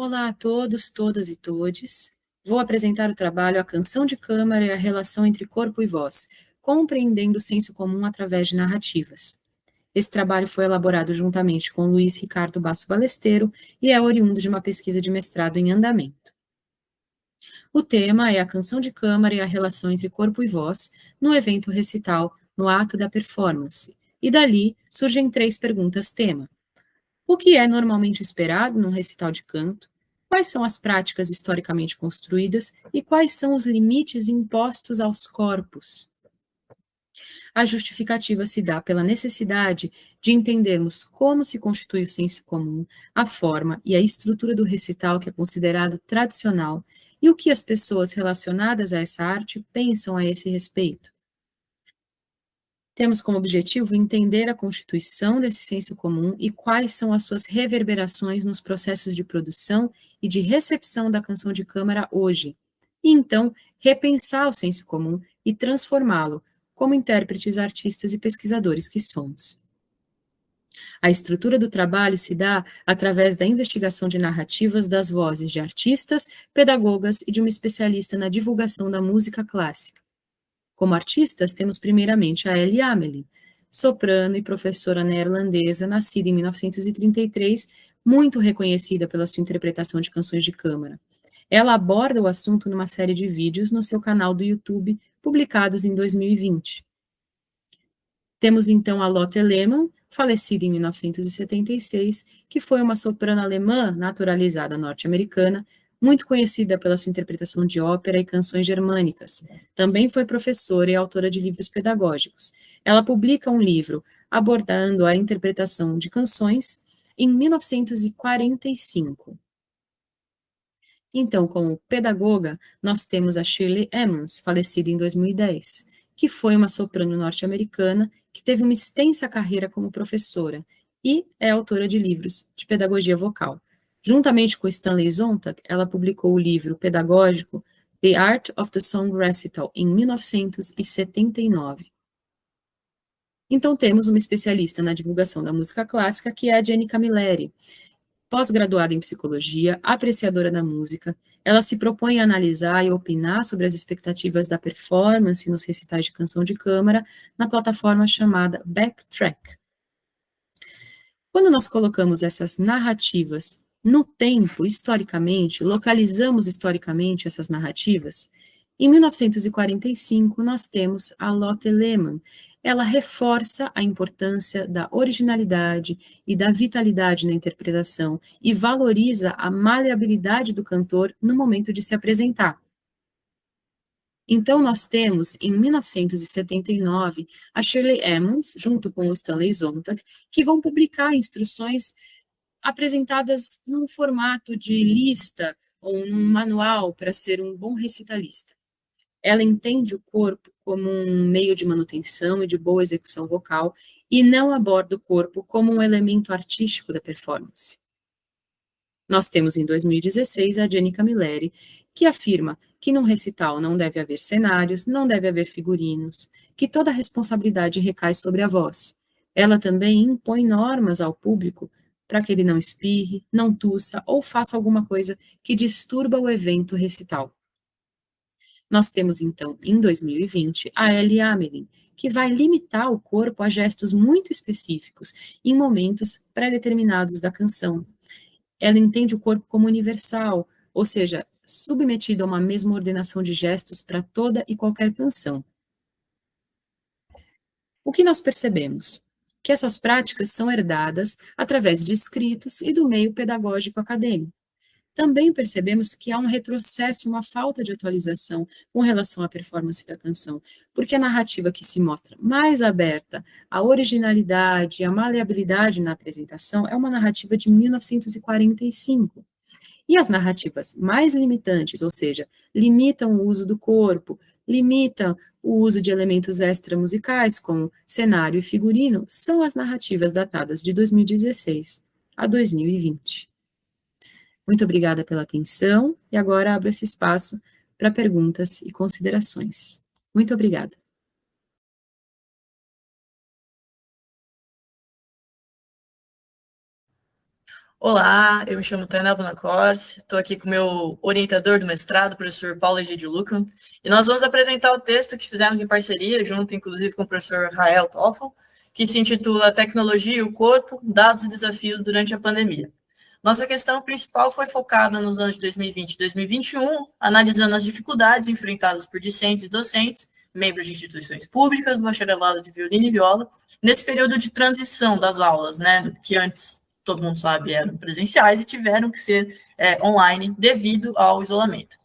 Olá a todos, todas e todes. Vou apresentar o trabalho A Canção de Câmara e a Relação entre Corpo e Voz, compreendendo o senso comum através de narrativas. Esse trabalho foi elaborado juntamente com Luiz Ricardo Basso Balesteiro e é oriundo de uma pesquisa de mestrado em andamento. O tema é a canção de câmara e a relação entre corpo e voz no evento recital, no ato da performance. E dali surgem 3 perguntas-tema. O que é normalmente esperado num recital de canto? Quais são as práticas historicamente construídas e quais são os limites impostos aos corpos? A justificativa se dá pela necessidade de entendermos como se constitui o senso comum, a forma e a estrutura do recital que é considerado tradicional e o que as pessoas relacionadas a essa arte pensam a esse respeito. Temos como objetivo entender a constituição desse senso comum e quais são as suas reverberações nos processos de produção e de recepção da canção de câmara hoje, e então repensar o senso comum e transformá-lo, como intérpretes, artistas e pesquisadores que somos. A estrutura do trabalho se dá através da investigação de narrativas das vozes de artistas, pedagogas e de uma especialista na divulgação da música clássica. Como artistas, temos primeiramente a Ellie Amelin, soprano e professora neerlandesa, nascida em 1933, muito reconhecida pela sua interpretação de canções de câmara. Ela aborda o assunto numa série de vídeos no seu canal do YouTube, publicados em 2020. Temos então a Lotte Lehmann, falecida em 1976, que foi uma soprano alemã naturalizada norte-americana, muito conhecida pela sua interpretação de ópera e canções germânicas. Também foi professora e autora de livros pedagógicos. Ela publica um livro abordando a interpretação de canções em 1945. Então, como pedagoga, nós temos a Shirley Emmons, falecida em 2010, que foi uma soprano norte-americana que teve uma extensa carreira como professora e é autora de livros de pedagogia vocal. Juntamente com Stanley Zontac, ela publicou o livro pedagógico The Art of the Song Recital, em 1979. Então, temos uma especialista na divulgação da música clássica, que é a Jenny Camilleri, pós-graduada em psicologia, apreciadora da música. Ela se propõe a analisar e opinar sobre as expectativas da performance nos recitais de canção de câmara na plataforma chamada Backtrack. Quando nós colocamos essas narrativas no tempo, historicamente, localizamos historicamente essas narrativas, em 1945 nós temos a Lotte Lehmann. Ela reforça a importância da originalidade e da vitalidade na interpretação e valoriza a maleabilidade do cantor no momento de se apresentar. Então, nós temos, em 1979, a Shirley Emmons, junto com o Stanley Zontac, que vão publicar instruções apresentadas num formato de lista ou num manual para ser um bom recitalista. Ela entende o corpo como um meio de manutenção e de boa execução vocal e não aborda o corpo como um elemento artístico da performance. Nós temos em 2016 a Jenny Camilleri, que afirma que num recital não deve haver cenários, não deve haver figurinos, que toda a responsabilidade recai sobre a voz. Ela também impõe normas ao público para que ele não espirre, não tussa ou faça alguma coisa que disturba o evento recital. Nós temos, então, em 2020, a Ellie Amelin, que vai limitar o corpo a gestos muito específicos, em momentos pré-determinados da canção. Ela entende o corpo como universal, ou seja, submetido a uma mesma ordenação de gestos para toda e qualquer canção. O que nós percebemos? Que essas práticas são herdadas através de escritos e do meio pedagógico acadêmico. Também percebemos que há um retrocesso, uma falta de atualização com relação à performance da canção, porque a narrativa que se mostra mais aberta à originalidade e à maleabilidade na apresentação é uma narrativa de 1945. E as narrativas mais limitantes, ou seja, limitam o uso do corpo, limitam o uso de elementos extramusicais, como cenário e figurino, são as narrativas datadas de 2016 a 2020. Muito obrigada pela atenção e agora abro esse espaço para perguntas e considerações. Muito obrigada. Olá, eu me chamo Tainá Bonacorsi, estou aqui com o meu orientador do mestrado, o professor Paulo Egídio Lucan, e nós vamos apresentar o texto que fizemos em parceria, junto inclusive com o professor Rael Toffel, que se intitula Tecnologia e o Corpo, Dados e Desafios durante a Pandemia. Nossa questão principal foi focada nos anos de 2020 e 2021, analisando as dificuldades enfrentadas por discentes e docentes, membros de instituições públicas, do bacharelado de violino e viola, nesse período de transição das aulas, né, que antes todo mundo sabe, eram presenciais e tiveram que ser online devido ao isolamento.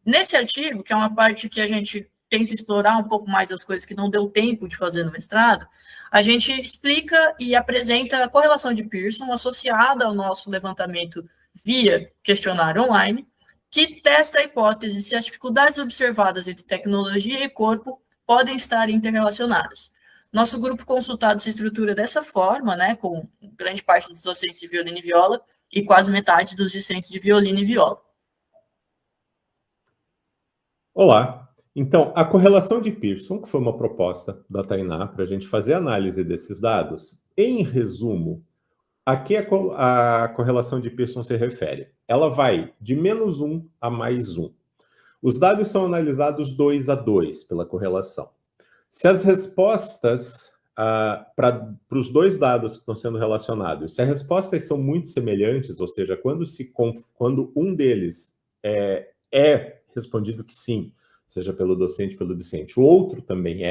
Nesse artigo, que é uma parte que a gente tenta explorar um pouco mais as coisas que não deu tempo de fazer no mestrado, a gente explica e apresenta a correlação de Pearson associada ao nosso levantamento via questionário online, que testa a hipótese se as dificuldades observadas entre tecnologia e corpo podem estar interrelacionadas. Nosso grupo consultado se estrutura dessa forma, né, com grande parte dos docentes de violino e viola e quase metade dos discentes de violino e viola. Olá! Então, a correlação de Pearson, que foi uma proposta da Tainá para a gente fazer análise desses dados, em resumo, a que a correlação de Pearson se refere? Ela vai de -1 a +1. Os dados são analisados 2 a 2 pela correlação. Se as respostas para os dois dados que estão sendo relacionados, se as respostas são muito semelhantes, ou seja, quando um deles é respondido que sim, seja pelo docente, pelo discente, o outro também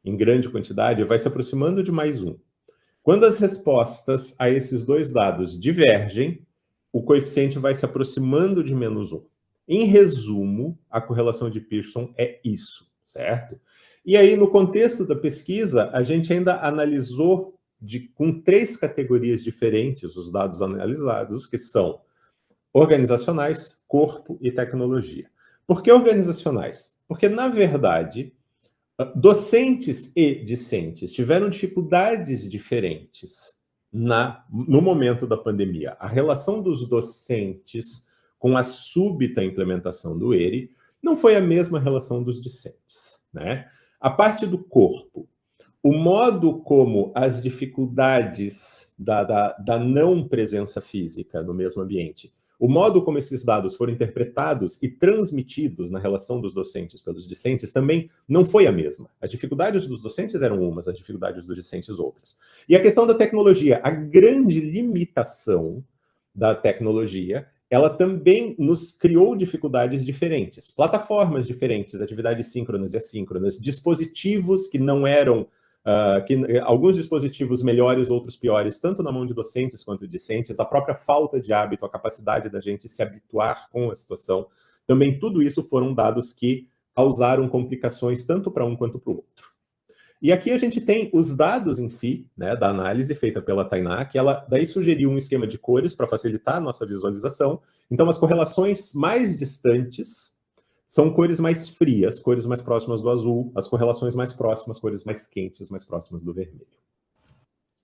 em grande quantidade, vai se aproximando de +1. Quando as respostas a esses dois dados divergem, o coeficiente vai se aproximando de -1. Em resumo, a correlação de Pearson é isso, certo? E aí, no contexto da pesquisa, a gente ainda analisou com 3 categorias diferentes os dados analisados, que são organizacionais, corpo e tecnologia. Por que organizacionais? Porque, na verdade, docentes e discentes tiveram dificuldades diferentes no momento da pandemia. A relação dos docentes com a súbita implementação do ERE não foi a mesma relação dos discentes, né? A parte do corpo, o modo como as dificuldades da não presença física no mesmo ambiente, o modo como esses dados foram interpretados e transmitidos na relação dos docentes pelos discentes também não foi a mesma. As dificuldades dos docentes eram umas, as dificuldades dos discentes outras. E a questão da tecnologia, a grande limitação da tecnologia, ela também nos criou dificuldades diferentes, plataformas diferentes, atividades síncronas e assíncronas, dispositivos que não eram alguns dispositivos melhores, outros piores, tanto na mão de docentes quanto de discentes, a própria falta de hábito, a capacidade da gente se habituar com a situação, também tudo isso foram dados que causaram complicações tanto para um quanto para o outro. E aqui a gente tem os dados em si, né, da análise feita pela Tainá, que ela daí sugeriu um esquema de cores para facilitar a nossa visualização. Então, as correlações mais distantes são cores mais frias, cores mais próximas do azul, as correlações mais próximas, cores mais quentes, mais próximas do vermelho.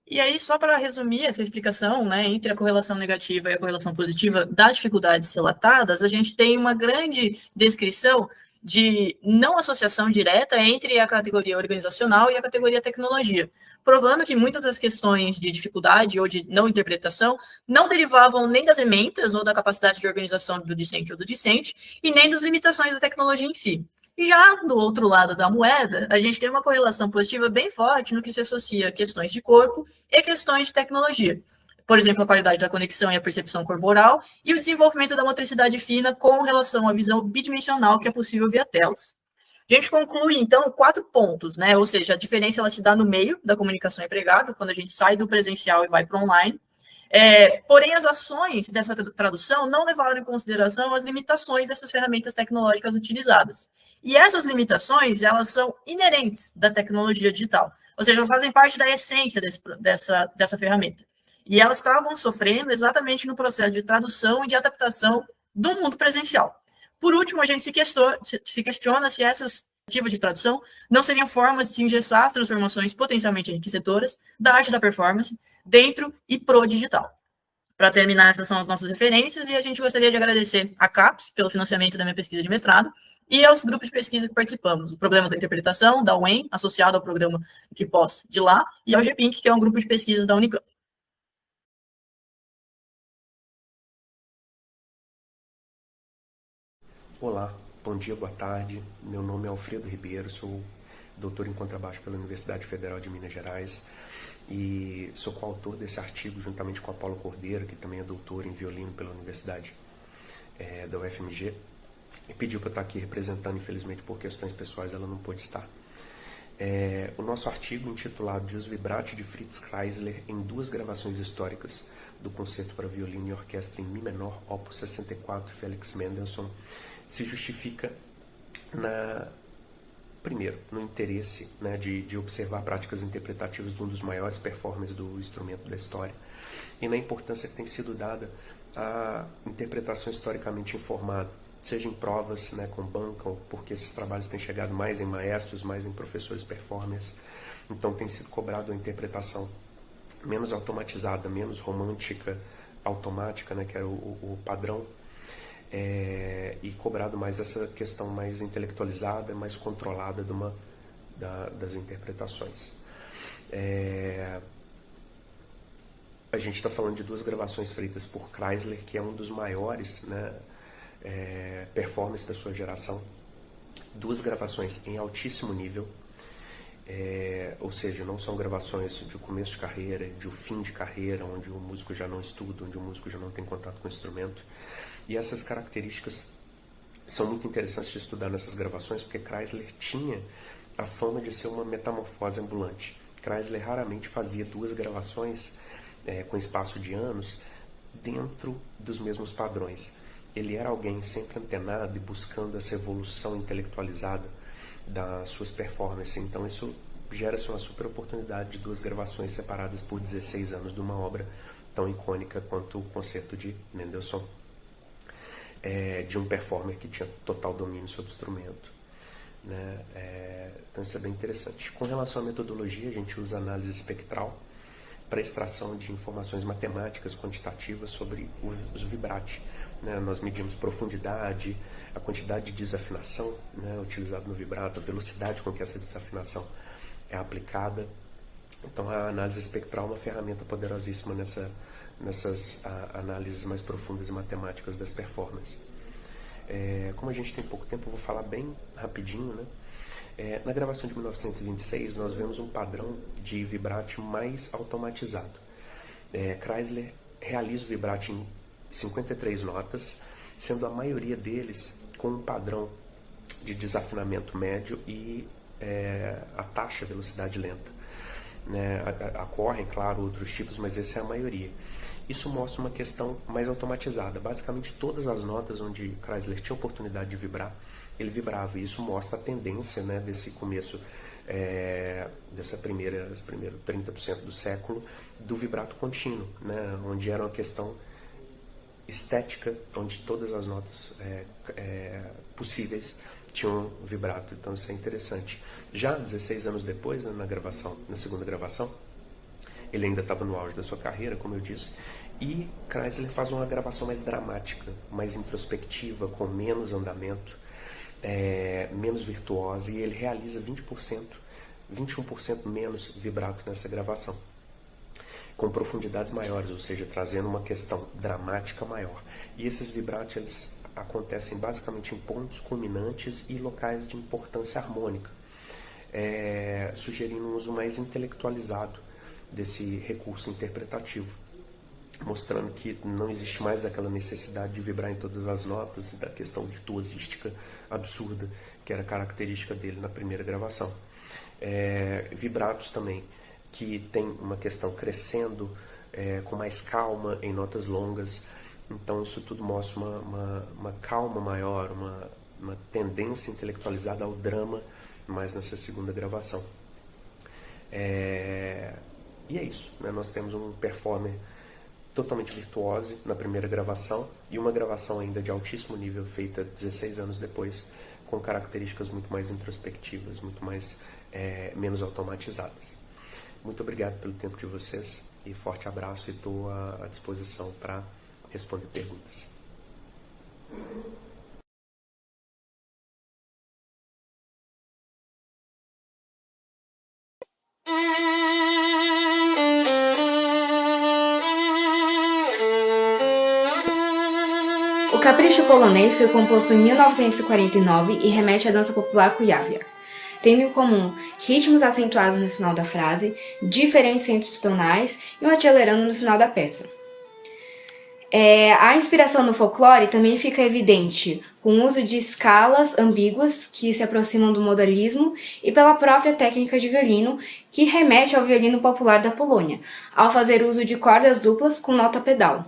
E aí, só para resumir essa explicação, né, entre a correlação negativa e a correlação positiva das dificuldades relatadas, a gente tem uma grande descrição de não associação direta entre a categoria organizacional e a categoria tecnologia, provando que muitas das questões de dificuldade ou de não interpretação não derivavam nem das ementas ou da capacidade de organização do discente ou do discente, e nem das limitações da tecnologia em si. E já do outro lado da moeda, a gente tem uma correlação positiva bem forte no que se associa a questões de corpo e questões de tecnologia. Por exemplo, a qualidade da conexão e a percepção corporal e o desenvolvimento da motricidade fina com relação à visão bidimensional que é possível via telas. A gente conclui, então, 4 pontos, né? Ou seja, a diferença ela se dá no meio da comunicação empregada, quando a gente sai do presencial e vai para o online. Porém, as ações dessa tradução não levaram em consideração as limitações dessas ferramentas tecnológicas utilizadas. E essas limitações, elas são inerentes da tecnologia digital. Ou seja, elas fazem parte da essência dessa ferramenta. E elas estavam sofrendo exatamente no processo de tradução e de adaptação do mundo presencial. Por último, a gente se questiona se essas tipos de tradução não seriam formas de se engessar as transformações potencialmente enriquecedoras da arte da performance dentro e pro digital. Para terminar, essas são as nossas referências e a gente gostaria de agradecer a CAPES pelo financiamento da minha pesquisa de mestrado e aos grupos de pesquisa que participamos, o Problema da Interpretação, da UEM, associado ao programa de pós de lá, e ao GPINC, que é um grupo de pesquisas da Unicamp. Olá, bom dia, boa tarde. Meu nome é Alfredo Ribeiro, sou doutor em contrabaixo pela Universidade Federal de Minas Gerais e sou coautor desse artigo juntamente com a Paula Cordeiro, que também é doutora em violino pela Universidade da UFMG, e pediu para eu estar aqui representando, infelizmente por questões pessoais ela não pôde estar. O nosso artigo intitulado Dies Vibrati de Fritz Kreisler em duas gravações históricas do concerto para violino e orquestra em Mi menor, opus 64, Felix Mendelssohn, se justifica primeiro, no interesse, né, de observar práticas interpretativas de um dos maiores performers do instrumento da história e na importância que tem sido dada à interpretação historicamente informada, seja em provas, né, com banca, ou porque esses trabalhos têm chegado mais em maestros, mais em professores performers, então tem sido cobrado a interpretação menos automatizada, menos romântica, automática, né, que era o padrão, e cobrado mais essa questão mais intelectualizada, mais controlada das interpretações. A gente está falando de duas gravações feitas por Kreisler, que é um dos maiores, né, performances da sua geração. Duas gravações em altíssimo nível, ou seja, não são gravações de começo de carreira, de fim de carreira, onde o músico já não estuda, onde o músico já não tem contato com o instrumento. E essas características são muito interessantes de estudar nessas gravações, porque Kreisler tinha a fama de ser uma metamorfose ambulante. Kreisler raramente fazia duas gravações com espaço de anos dentro dos mesmos padrões. Ele era alguém sempre antenado e buscando essa evolução intelectualizada das suas performances. Então isso gera-se uma super oportunidade de duas gravações separadas por 16 anos de uma obra tão icônica quanto o concerto de Mendelssohn, de um performer que tinha total domínio sobre o instrumento, né? Então isso é bem interessante. Com relação à metodologia, a gente usa análise espectral para extração de informações matemáticas quantitativas sobre os vibrati, né? Nós medimos profundidade, a quantidade de desafinação, né, utilizada no vibrato, a velocidade com que essa desafinação é aplicada. Então a análise espectral é uma ferramenta poderosíssima nessas análises mais profundas e matemáticas das performances. Como a gente tem pouco tempo, eu vou falar bem rapidinho, né? Na gravação de 1926, nós vemos um padrão de vibrati mais automatizado. Kreisler realiza o vibrati em 53 notas, sendo a maioria deles com um padrão de desafinamento médio e a taxa, velocidade lenta. Né? Ocorrem, claro, outros tipos, mas essa é a maioria. Isso mostra uma questão mais automatizada. Basicamente, todas as notas onde Kreisler tinha oportunidade de vibrar, ele vibrava. E isso mostra a tendência, né, desse começo, dessa primeiro 30% do século, do vibrato contínuo, né, onde era uma questão estética, onde todas as notas possíveis tinham vibrato. Então isso é interessante. Já 16 anos depois, né, na segunda gravação, ele ainda estava no auge da sua carreira, como eu disse, e Kreisler faz uma gravação mais dramática, mais introspectiva, com menos andamento, menos virtuosa, e ele realiza 21% menos vibrato nessa gravação, com profundidades maiores, ou seja, trazendo uma questão dramática maior. E esses vibratos, eles acontecem basicamente em pontos culminantes e locais de importância harmônica, sugerindo um uso mais intelectualizado desse recurso interpretativo, mostrando que não existe mais aquela necessidade de vibrar em todas as notas e da questão virtuosística absurda que era característica dele na primeira gravação. Vibratos também que tem uma questão crescendo, com mais calma em notas longas. Então isso tudo mostra uma calma maior, uma tendência intelectualizada ao drama mais nessa segunda gravação. E é isso, né? Nós temos um performer totalmente virtuoso na primeira gravação e uma gravação ainda de altíssimo nível feita 16 anos depois, com características muito mais introspectivas, muito mais menos automatizadas. Muito obrigado pelo tempo de vocês e forte abraço, e estou à disposição para responder perguntas. Capricho Polonês foi composto em 1949 e remete à dança popular Kujawia, tendo em comum ritmos acentuados no final da frase, diferentes centros tonais e um acelerando no final da peça. A inspiração no folclore também fica evidente com o uso de escalas ambíguas que se aproximam do modalismo e pela própria técnica de violino, que remete ao violino popular da Polônia, ao fazer uso de cordas duplas com nota pedal.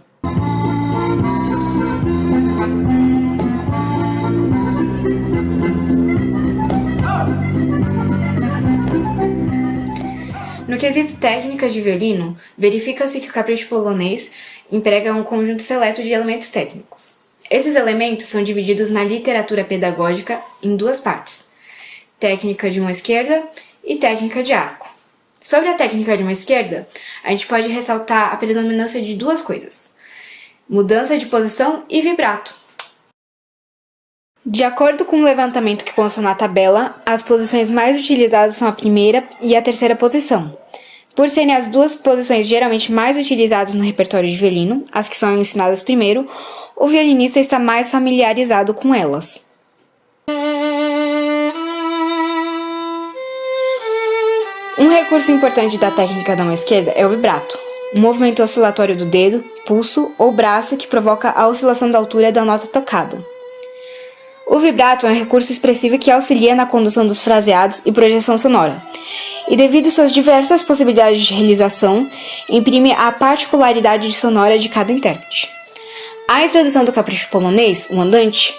No quesito técnicas de violino, verifica-se que o capricho polonês emprega um conjunto seleto de elementos técnicos. Esses elementos são divididos na literatura pedagógica em duas partes: técnica de mão esquerda e técnica de arco. Sobre a técnica de mão esquerda, a gente pode ressaltar a predominância de duas coisas: mudança de posição e vibrato. De acordo com o levantamento que consta na tabela, as posições mais utilizadas são a primeira e a terceira posição. Por serem as duas posições geralmente mais utilizadas no repertório de violino, as que são ensinadas primeiro, o violinista está mais familiarizado com elas. Um recurso importante da técnica da mão esquerda é o vibrato, um movimento oscilatório do dedo, pulso ou braço que provoca a oscilação da altura da nota tocada. O vibrato é um recurso expressivo que auxilia na condução dos fraseados e projeção sonora, e devido às suas diversas possibilidades de realização, imprime a particularidade sonora de cada intérprete. A introdução do capricho polonês, o andante,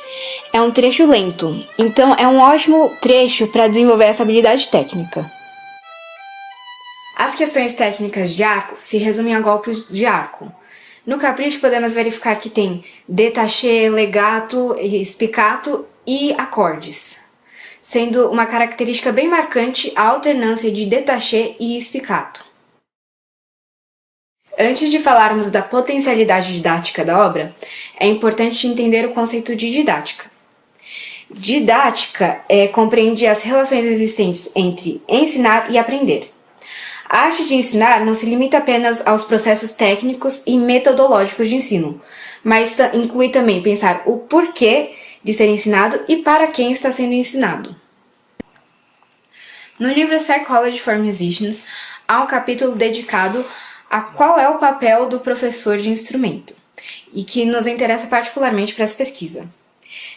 é um trecho lento, então é um ótimo trecho para desenvolver essa habilidade técnica. As questões técnicas de arco se resumem a golpes de arco. No capricho podemos verificar que tem détaché, legato, spiccato e acordes, sendo uma característica bem marcante a alternância de détaché e spiccato. Antes de falarmos da potencialidade didática da obra, é importante entender o conceito de didática. Didática compreende as relações existentes entre ensinar e aprender. A arte de ensinar não se limita apenas aos processos técnicos e metodológicos de ensino, mas inclui também pensar o porquê de ser ensinado e para quem está sendo ensinado. No livro Psychology for Musicians, há um capítulo dedicado a qual é o papel do professor de instrumento, e que nos interessa particularmente para essa pesquisa.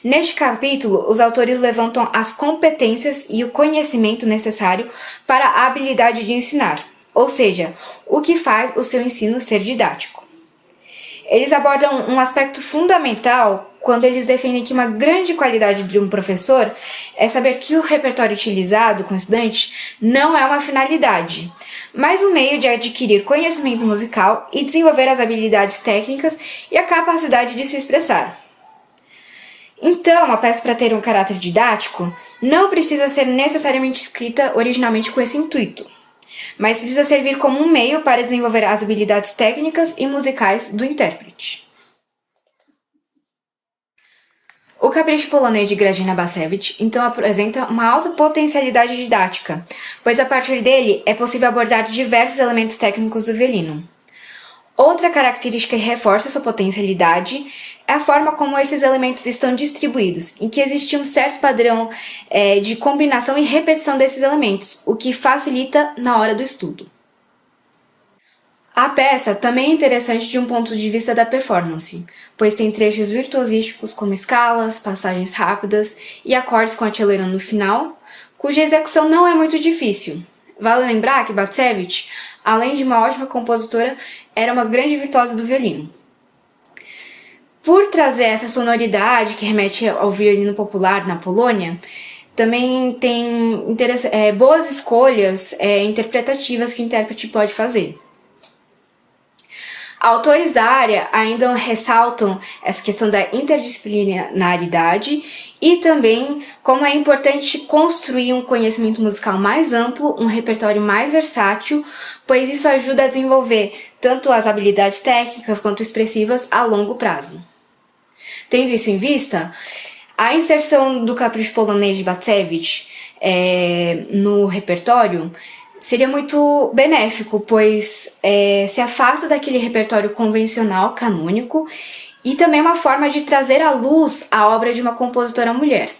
Neste capítulo, os autores levantam as competências e o conhecimento necessário para a habilidade de ensinar, ou seja, o que faz o seu ensino ser didático. Eles abordam um aspecto fundamental quando eles defendem que uma grande qualidade de um professor é saber que o repertório utilizado com o estudante não é uma finalidade, mas um meio de adquirir conhecimento musical e desenvolver as habilidades técnicas e a capacidade de se expressar. Então, a peça, para ter um caráter didático, não precisa ser necessariamente escrita originalmente com esse intuito, mas precisa servir como um meio para desenvolver as habilidades técnicas e musicais do intérprete. O Capricho Polonês de Grażyna Bacewicz, então, apresenta uma alta potencialidade didática, pois a partir dele é possível abordar diversos elementos técnicos do violino. Outra característica que reforça sua potencialidade é a forma como esses elementos estão distribuídos, em que existe um certo padrão de combinação e repetição desses elementos, o que facilita na hora do estudo. A peça também é interessante de um ponto de vista da performance, pois tem trechos virtuosísticos como escalas, passagens rápidas e acordes com acelerando no final, cuja execução não é muito difícil. Vale lembrar que Bacewicz, além de uma ótima compositora, era uma grande virtuosa do violino. Por trazer essa sonoridade que remete ao violino popular na Polônia, também tem boas escolhas interpretativas que o intérprete pode fazer. Autores da área ainda ressaltam essa questão da interdisciplinaridade e também como é importante construir um conhecimento musical mais amplo, um repertório mais versátil, pois isso ajuda a desenvolver tanto as habilidades técnicas quanto expressivas a longo prazo. Tendo isso em vista, a inserção do Capricho Polonês de Bacewicz no repertório seria muito benéfico, pois se afasta daquele repertório convencional, canônico, e também uma forma de trazer à luz a obra de uma compositora mulher.